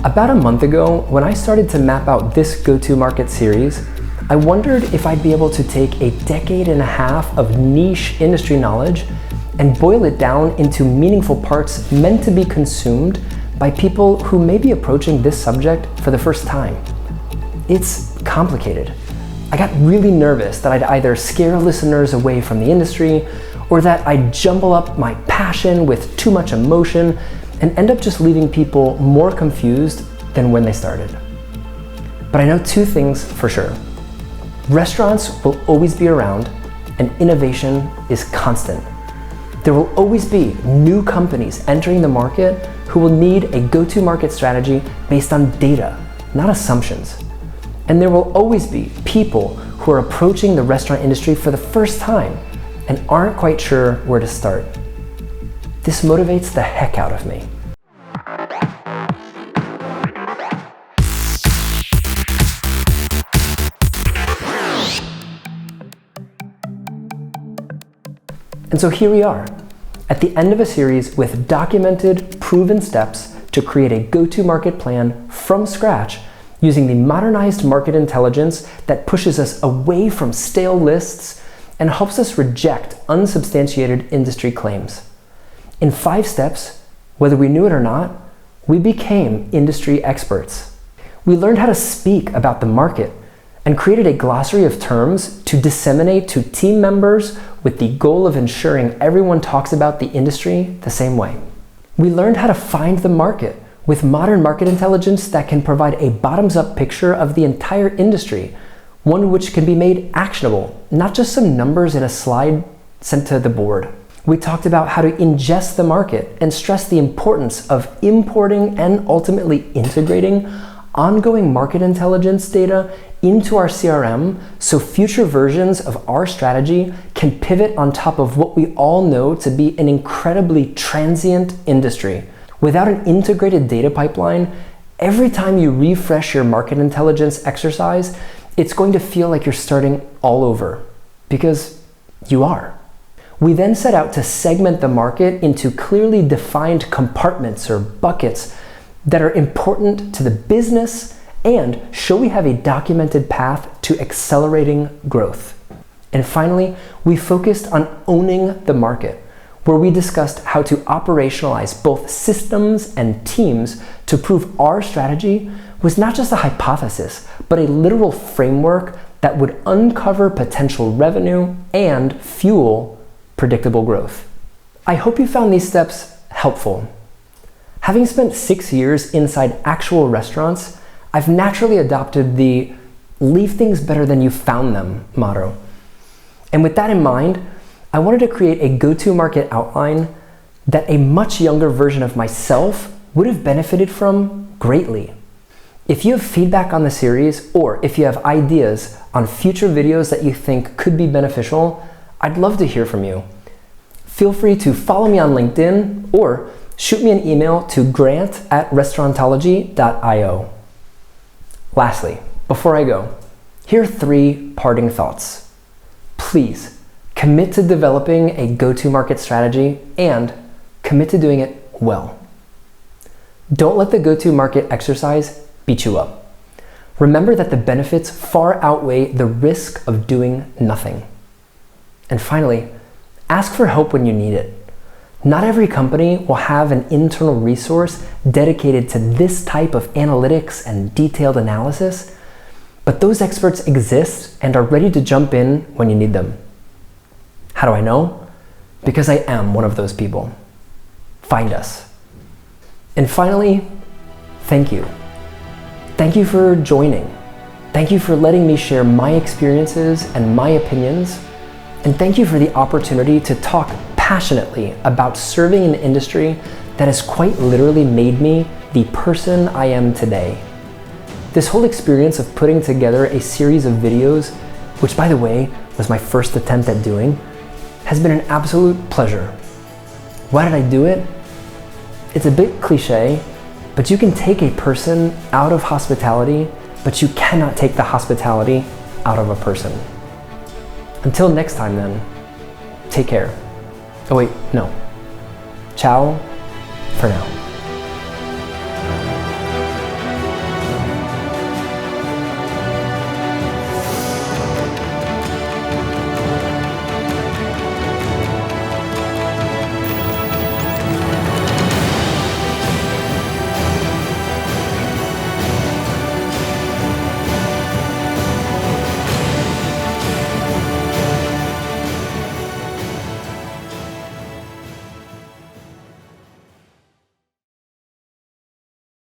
About a month ago, when I started to map out this go-to-market series, I wondered if I'd be able to take a decade and a half of niche industry knowledge and boil it down into meaningful parts meant to be consumed by people who may be approaching this subject for the first time. It's complicated. I got really nervous that I'd either scare listeners away from the industry or that I'd jumble up my passion with too much emotion and end up just leaving people more confused than when they started. But I know two things for sure. Restaurants will always be around, and innovation is constant. There will always be new companies entering the market who will need a go-to-market strategy based on data, not assumptions. And there will always be people who are approaching the restaurant industry for the first time and aren't quite sure where to start. This motivates the heck out of me. And so here we are, at the end of a series with documented, proven steps to create a go-to-market plan from scratch using the modernized market intelligence that pushes us away from stale lists and helps us reject unsubstantiated industry claims. In 5 steps, whether we knew it or not, we became industry experts. We learned how to speak about the market and created a glossary of terms to disseminate to team members with the goal of ensuring everyone talks about the industry the same way. We learned how to find the market with modern market intelligence that can provide a bottoms-up picture of the entire industry, one which can be made actionable, not just some numbers in a slide sent to the board. We talked about how to ingest the market and stress the importance of importing and ultimately integrating ongoing market intelligence data into our CRM so future versions of our strategy can pivot on top of what we all know to be an incredibly transient industry. Without an integrated data pipeline, every time you refresh your market intelligence exercise, it's going to feel like you're starting all over, because you are. We then set out to segment the market into clearly defined compartments or buckets that are important to the business and show we have a documented path to accelerating growth. And finally, we focused on owning the market, where we discussed how to operationalize both systems and teams to prove our strategy was not just a hypothesis, but a literal framework that would uncover potential revenue and fuel predictable growth. I hope you found these steps helpful. Having spent 6 years inside actual restaurants, I've naturally adopted the "leave things better than you found them" motto. And with that in mind, I wanted to create a go-to-market outline that a much younger version of myself would have benefited from greatly. If you have feedback on the series, or if you have ideas on future videos that you think could be beneficial, I'd love to hear from you. Feel free to follow me on LinkedIn or shoot me an email to grant@restaurantology.io. Lastly, before I go, here are 3 parting thoughts. Please commit to developing a go-to-market strategy and commit to doing it well. Don't let the go-to-market exercise beat you up. Remember that the benefits far outweigh the risk of doing nothing. And finally, ask for help when you need it. Not every company will have an internal resource dedicated to this type of analytics and detailed analysis, but those experts exist and are ready to jump in when you need them. How do I know? Because I am one of those people. Find us. And finally, thank you. Thank you for joining. Thank you for letting me share my experiences and my opinions. And thank you for the opportunity to talk passionately about serving an industry that has quite literally made me the person I am today. This whole experience of putting together a series of videos, which by the way was my first attempt at doing, has been an absolute pleasure. Why did I do it? It's a bit cliche, but you can take a person out of hospitality, but you cannot take the hospitality out of a person. Until next time then, take care. Oh wait, no. Ciao for now.